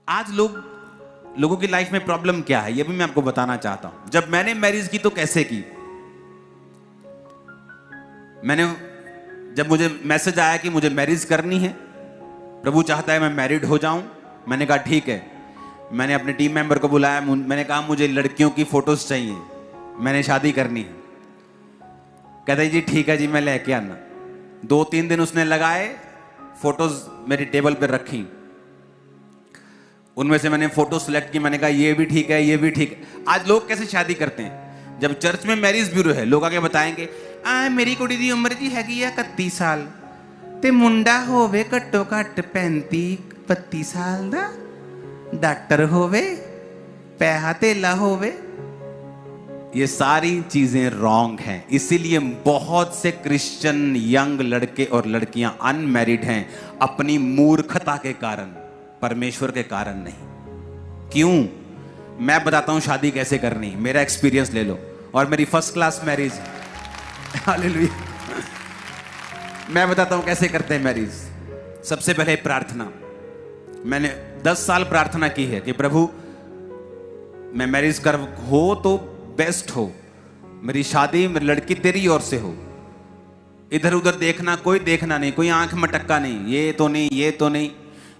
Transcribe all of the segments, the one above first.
आज लोगों की लाइफ में प्रॉब्लम क्या है, यह भी मैं आपको बताना चाहता हूं। जब मैंने मैरिज की तो कैसे की, जब मुझे मैसेज आया कि मुझे मैरिज करनी है, प्रभु चाहता है मैं मैरिड हो जाऊं, मैंने कहा ठीक है। मैंने अपने टीम मेंबर को बुलाया, मैंने कहा मुझे लड़कियों की फोटोज चाहिए, मैंने शादी करनी है। कहते जी ठीक है जी, मैं लेके आना। 2-3 दिन उसने लगाए, फोटोज मेरी टेबल पर रखी। उनमें से मैंने फोटो सिलेक्ट की, मैंने कहा ये भी ठीक है, ये भी ठीक है। आज लोग कैसे शादी करते हैं, जब चर्च में मैरिज ब्यूरो है, लोग आके बताएंगे मेरी कुड़ी दी उम्र जी हैगी 31 साल ते मुंडा होवे घट्टो घट्ट 35-32 साल दा, डॉक्टर होवे, पैसा तेला होवे। ये सारी चीजें रॉन्ग हैं। इसीलिए बहुत से क्रिश्चियन यंग लड़के और लड़कियां अनमैरिड हैं, अपनी मूर्खता के कारण, परमेश्वर के कारण नहीं। क्यों? मैं बताता हूं शादी कैसे करनी, मेरा एक्सपीरियंस ले लो। और मेरी फर्स्ट क्लास मैरिज है, हालेलुया। मैं बताता हूं कैसे करते हैं मैरिज। सबसे पहले प्रार्थना। मैंने 10 साल प्रार्थना की है कि प्रभु मैं मैरिज कर हो तो बेस्ट हो, मेरी शादी मेरी लड़की तेरी ओर से हो। इधर उधर देखना, कोई देखना नहीं, कोई आंख मटक्का नहीं, ये तो नहीं, ये तो नहीं।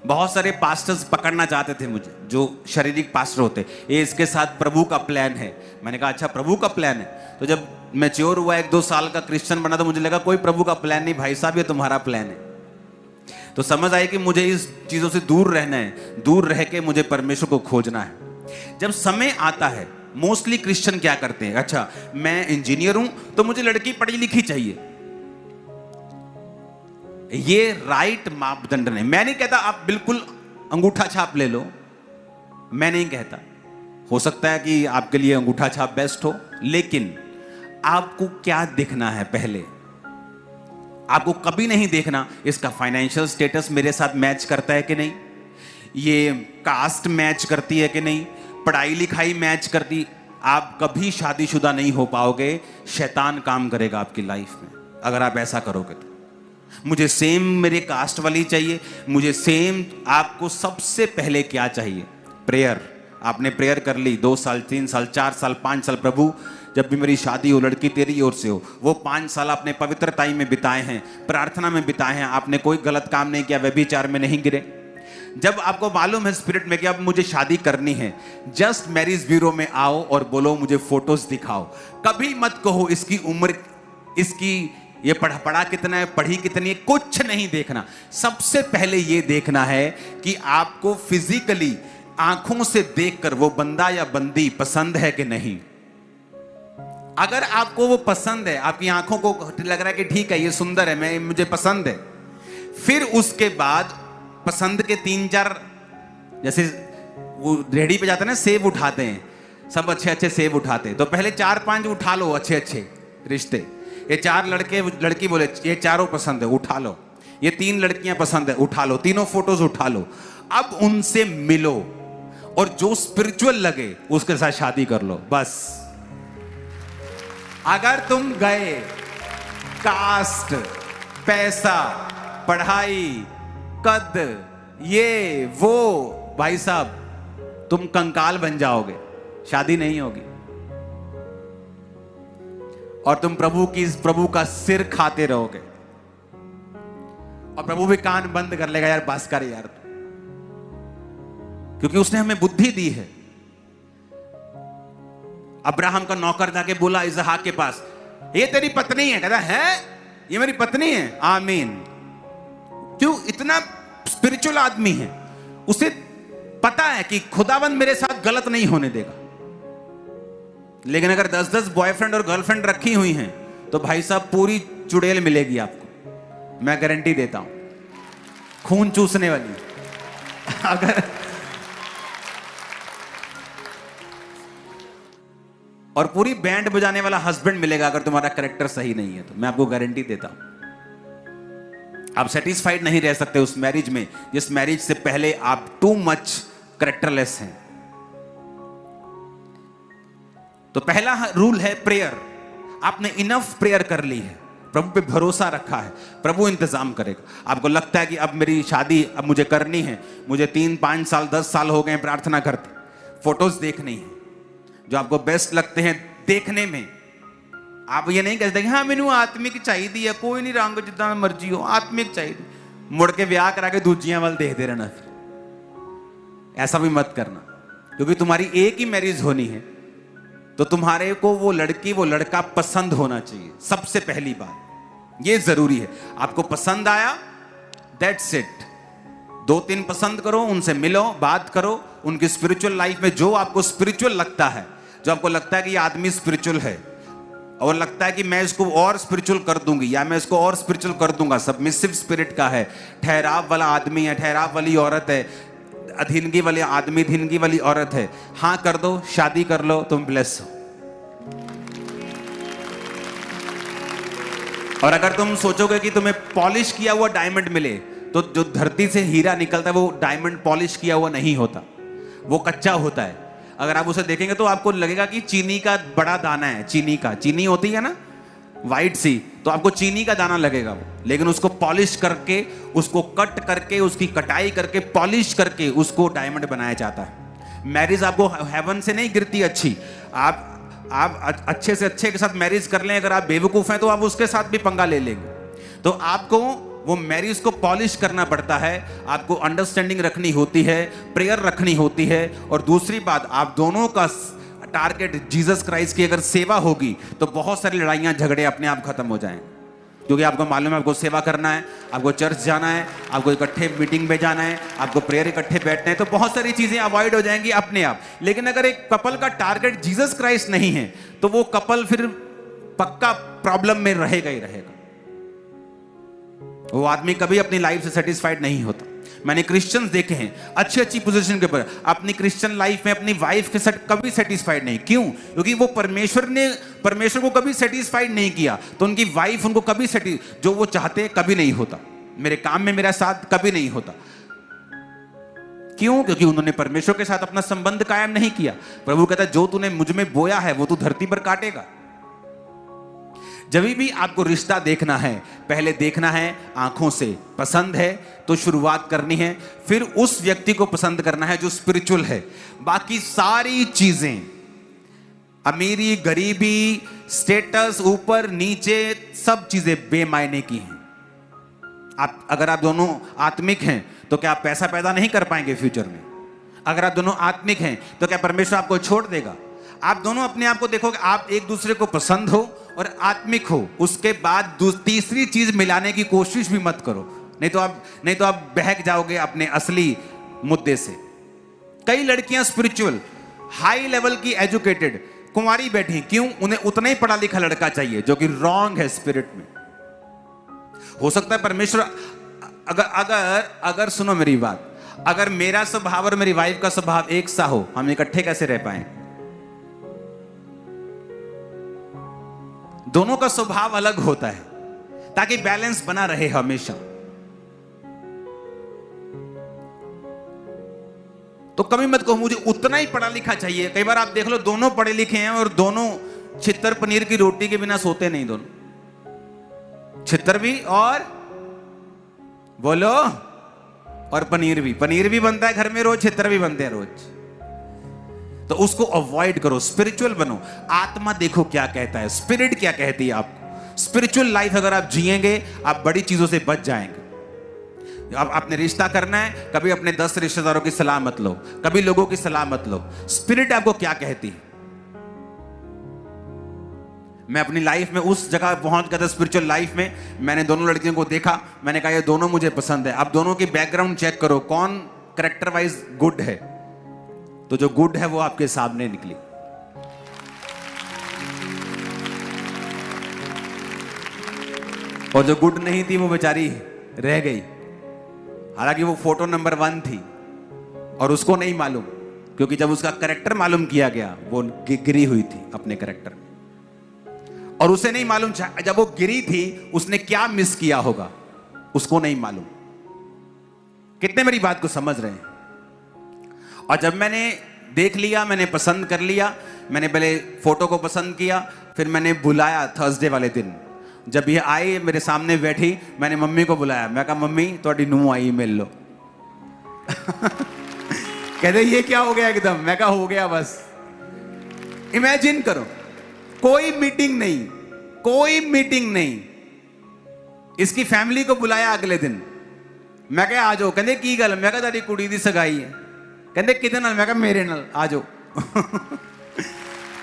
बहुत सारे पास्टर्स पकड़ना चाहते थे मुझे, जो शारीरिक पास्टर होते, ये इसके साथ प्रभु का प्लान है। मैंने कहा अच्छा प्रभु का प्लान है। तो जब मैच्योर हुआ, 1-2 साल का क्रिश्चियन बना, तो मुझे लगा कोई प्रभु का प्लान नहीं भाई साहब, ये तुम्हारा प्लान है। तो समझ आई कि मुझे इस चीजों से दूर रहना है, दूर रह के मुझे परमेश्वर को खोजना है। जब समय आता है, मोस्टली क्रिश्चियन क्या करते हैं, अच्छा मैं इंजीनियर हूं तो मुझे लड़की पढ़ी लिखी चाहिए। ये राइट मापदंड नहीं। मैं नहीं कहता आप बिल्कुल अंगूठा छाप ले लो, मैं नहीं कहता। हो सकता है कि आपके लिए अंगूठा छाप बेस्ट हो, लेकिन आपको क्या दिखना है पहले। आपको कभी नहीं देखना इसका फाइनेंशियल स्टेटस मेरे साथ मैच करता है कि नहीं, ये कास्ट मैच करती है कि नहीं, पढ़ाई लिखाई मैच करती। आप कभी शादीशुदा नहीं हो पाओगे, शैतान काम करेगा आपकी लाइफ में अगर आप ऐसा करोगे तो। मुझे सेम मेरे कास्ट वाली चाहिए, मुझे सेम। आपको सबसे पहले क्या चाहिए? प्रेयर। आपने प्रेयर कर ली 2 साल, 3 साल, 4 साल, 5 साल, प्रभु जब भी मेरी शादी हो, लड़की तेरी ओर से हो। वो 5 साल आपने पवित्रताई में बिताए हैं, प्रार्थना में बिताए हैं, आपने कोई गलत काम नहीं किया, व्यभिचार में नहीं गिरे। जब आपको मालूम है स्पिरिट में कि अब मुझे शादी करनी है, जस्ट मैरिज ब्यूरो में आओ और बोलो मुझे फोटोज दिखाओ। कभी मत कहो इसकी उम्र, इसकी ये पढ़ा कितना है, पढ़ी कितनी है, कुछ नहीं देखना। सबसे पहले ये देखना है कि आपको फिजिकली आंखों से देखकर वो बंदा या बंदी पसंद है कि नहीं। अगर आपको वो पसंद है, आपकी आंखों को लग रहा है कि ठीक है ये सुंदर है, मुझे पसंद है, फिर उसके बाद पसंद के 3-4, जैसे वो रेडी पे जाते हैं ना, सेब उठाते हैं, सब अच्छे अच्छे सेब उठाते हैं, तो पहले 4-5 उठा लो अच्छे अच्छे रिश्ते। ये 4 लड़की बोले ये चारों पसंद है, उठा लो। ये 3 लड़कियां पसंद है, उठा लो, तीनों फोटोज उठा लो। अब उनसे मिलो और जो स्पिरिचुअल लगे उसके साथ शादी कर लो, बस। अगर तुम गए कास्ट, पैसा, पढ़ाई, कद, ये वो, भाई साहब तुम कंकाल बन जाओगे, शादी नहीं होगी। और तुम प्रभु का सिर खाते रहोगे, और प्रभु भी कान बंद कर लेगा, यार बस कर यार, क्योंकि उसने हमें बुद्धि दी है। अब्राहम का नौकर जाके बोला इसहाक के पास, ये तेरी पत्नी है? कहता है ये मेरी पत्नी है। आमीन। क्यों? इतना स्पिरिचुअल आदमी है, उसे पता है कि खुदावंद मेरे साथ गलत नहीं होने देगा। लेकिन अगर 10-10 बॉयफ्रेंड और गर्लफ्रेंड रखी हुई हैं तो भाई साहब पूरी चुड़ैल मिलेगी आपको, मैं गारंटी देता हूं, खून चूसने वाली। अगर और पूरी बैंड बजाने वाला हस्बैंड मिलेगा अगर तुम्हारा कैरेक्टर सही नहीं है तो, मैं आपको गारंटी देता हूं। आप सेटिस्फाइड नहीं रह सकते उस मैरिज में जिस मैरिज से पहले आप टू मच कैरेक्टरलेस हैं। तो पहला रूल है प्रेयर। आपने इनफ प्रेयर कर ली है, प्रभु पे भरोसा रखा है, प्रभु इंतजाम करेगा। आपको लगता है कि अब मेरी शादी अब मुझे करनी है, मुझे 3, 5 साल 10 साल हो गए प्रार्थना करते, फोटोज देखनी है जो आपको बेस्ट लगते हैं देखने में। आप ये नहीं कहते कि हाँ मैनू आत्मिक चाहिए, कोई नहीं रंग जितना मर्जी हो, आत्मिक चाहिए, मुड़ के ब्याह करा के दूजियां वाल देखते रहना। फिर ऐसा भी मत करना, क्योंकि तुम्हारी एक ही मैरिज होनी है, तो तुम्हारे को वो लड़की वो लड़का पसंद होना चाहिए। सबसे पहली बात ये जरूरी है। आपको पसंद आया, दैट्स इट। 2-3 पसंद करो, उनसे मिलो, बात करो, उनकी स्पिरिचुअल लाइफ में जो आपको स्पिरिचुअल लगता है, जो आपको लगता है कि ये आदमी स्पिरिचुअल है और लगता है कि मैं इसको और स्पिरिचुअल कर दूंगी या मैं इसको और स्पिरिचुअल कर दूंगा, सबमिसिव स्पिरिट का है, ठहराव वाला आदमी है, ठहराव वाली औरत है, अधीनगी वाले आदमी, अधीनगी वाली औरत है, हाँ कर दो, शादी कर लो, तुम ब्लेस हो। और अगर तुम सोचोगे कि तुम्हें पॉलिश किया हुआ डायमंड मिले, तो जो धरती से हीरा निकलता है वो डायमंड पॉलिश किया हुआ नहीं होता, वो कच्चा होता है। अगर आप उसे देखेंगे तो आपको लगेगा कि चीनी का बड़ा दाना है, चीनी होती है ना वाइट सी, तो आपको चीनी का दाना लगेगा वो, लेकिन उसको पॉलिश करके, उसको कट करके, उसकी कटाई करके, पॉलिश करके उसको डायमंड बनाया जाता है। मैरिज आपको हेवन से नहीं गिरती अच्छी, आप अच्छे से अच्छे के साथ मैरिज कर लें, अगर आप बेवकूफ हैं तो आप उसके साथ भी पंगा ले लेंगे। तो आपको वो मैरिज को पॉलिश करना पड़ता है, आपको अंडरस्टैंडिंग रखनी होती है, प्रेयर रखनी होती है, और दूसरी बात, आप दोनों का टारगेट जीसस क्राइस्ट की अगर सेवा होगी तो बहुत सारी लड़ाइयां झगड़े अपने आप खत्म हो जाएंगे, क्योंकि आपको मालूम है आपको सेवा करना है, आपको चर्च जाना है, आपको इकट्ठे मीटिंग में जाना है, आपको प्रेयर इकट्ठे बैठना है, तो बहुत सारी चीजें अवॉइड हो जाएंगी अपने आप। लेकिन अगर एक कपल का टारगेट जीसस क्राइस्ट नहीं है तो वो कपल फिर पक्का प्रॉब्लम में रहेगा ही रहेगा। वो आदमी कभी अपनी लाइफ से सेटिस्फाइड नहीं होता। मैंने क्रिश्चियंस देखे हैं अच्छी अच्छी पोजीशन के ऊपर, अपनी क्रिश्चियन लाइफ में अपनी वाइफ के साथ कभी सेटिस्फाइड नहीं। क्यों? क्योंकि वो परमेश्वर को कभी सेटिस्फाइड नहीं किया, तो उनकी वाइफ उनको कभी जो वो चाहते कभी नहीं होता। मेरे काम में मेरा साथ कभी नहीं होता। क्यों? क्योंकि उन्होंने परमेश्वर के साथ अपना संबंध कायम नहीं किया। प्रभु कहता है जो तूने मुझ में बोया है वो तू धरती पर काटेगा। जब भी आपको रिश्ता देखना है, पहले देखना है आंखों से, पसंद है तो शुरुआत करनी है, फिर उस व्यक्ति को पसंद करना है जो स्पिरिचुअल है। बाकी सारी चीजें, अमीरी गरीबी, स्टेटस, ऊपर नीचे, सब चीजें बेमायने की हैं। अगर आप दोनों आत्मिक हैं तो क्या आप पैसा पैदा नहीं कर पाएंगे फ्यूचर में? अगर आप दोनों आत्मिक हैं तो क्या परमेश्वर आपको छोड़ देगा? आप दोनों अपने आप को देखोगे, आप एक दूसरे को पसंद हो और आत्मिक हो, उसके बाद तीसरी चीज मिलाने की कोशिश भी मत करो, नहीं तो आप बहक जाओगे अपने असली मुद्दे से। कई लड़कियां स्पिरिचुअल, हाई लेवल की एजुकेटेड, कुंवारी बैठी, क्यों? उन्हें उतना ही पढ़ा लिखा लड़का चाहिए, जो कि रॉन्ग है स्पिरिट में। हो सकता है परमेश्वर अगर सुनो मेरी बात, अगर मेरा स्वभाव और मेरी वाइफ का स्वभाव एक सा हो, हम इकट्ठे कैसे रह पाए? दोनों का स्वभाव अलग होता है ताकि बैलेंस बना रहे हमेशा। तो कभी मत कहो मुझे उतना ही पढ़ा लिखा चाहिए। कई बार आप देख लो दोनों पढ़े लिखे हैं और दोनों छितर पनीर की रोटी के बिना सोते नहीं, दोनों छितर भी और बोलो और पनीर भी बनता है घर में रोज, छितर भी बनते हैं रोज। तो उसको अवॉइड करो, स्पिरिचुअल बनो। आत्मा देखो क्या कहता है, स्पिरिट क्या कहती है आपको। स्पिरिचुअल लाइफ अगर आप जिएंगे आप बड़ी चीजों से बच जाएंगे। अब आपने रिश्ता करना है, कभी अपने 10 रिश्तेदारों की सलाह मत लो, कभी लोगों की सलाह मत लो। स्पिरिट आपको क्या कहती है? मैं अपनी लाइफ में उस जगह पहुंच गया था स्पिरिचुअल लाइफ में, मैंने दोनों लड़कियों को देखा, मैंने कहा ये दोनों मुझे पसंद है। अब दोनों की बैकग्राउंड चेक करो, कौन कैरेक्टर वाइज गुड है, तो जो गुड है वो आपके सामने निकली। और जो गुड नहीं थी वो बेचारी रह गई, हालांकि वो फोटो नंबर 1 थी और उसको नहीं मालूम, क्योंकि जब उसका कैरेक्टर मालूम किया गया वो गिरी हुई थी अपने कैरेक्टर में। और उसे नहीं मालूम जब वो गिरी थी उसने क्या मिस किया होगा, उसको नहीं मालूम। कितने मेरी बात को समझ रहे हैं? और जब मैंने देख लिया, मैंने पसंद कर लिया, मैंने पहले फोटो को पसंद किया, फिर मैंने बुलाया थर्सडे वाले दिन, जब ये आई मेरे सामने बैठी, मैंने मम्मी को बुलाया, मैं कहा मम्मी थोड़ी नूह आई, मिल लो। कहते ये क्या हो गया एकदम, मैं कहा हो गया बस। इमेजिन करो, कोई मीटिंग नहीं, कोई मीटिंग नहीं, इसकी फैमिली को बुलाया अगले दिन। मैं कहा आ जाओ, कहते की गल, मैं कहा तेरी कुड़ी दी सगाई है, कहते किदे नाल, मैं कहा मेरे नाल, आ जाओ।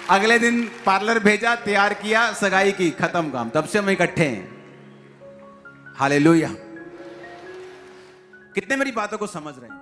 अगले दिन पार्लर भेजा, तैयार किया, सगाई की, खत्म काम। तब से हम इकट्ठे हैं। हालेलुया। कितने मेरी बातों को समझ रहे हैं?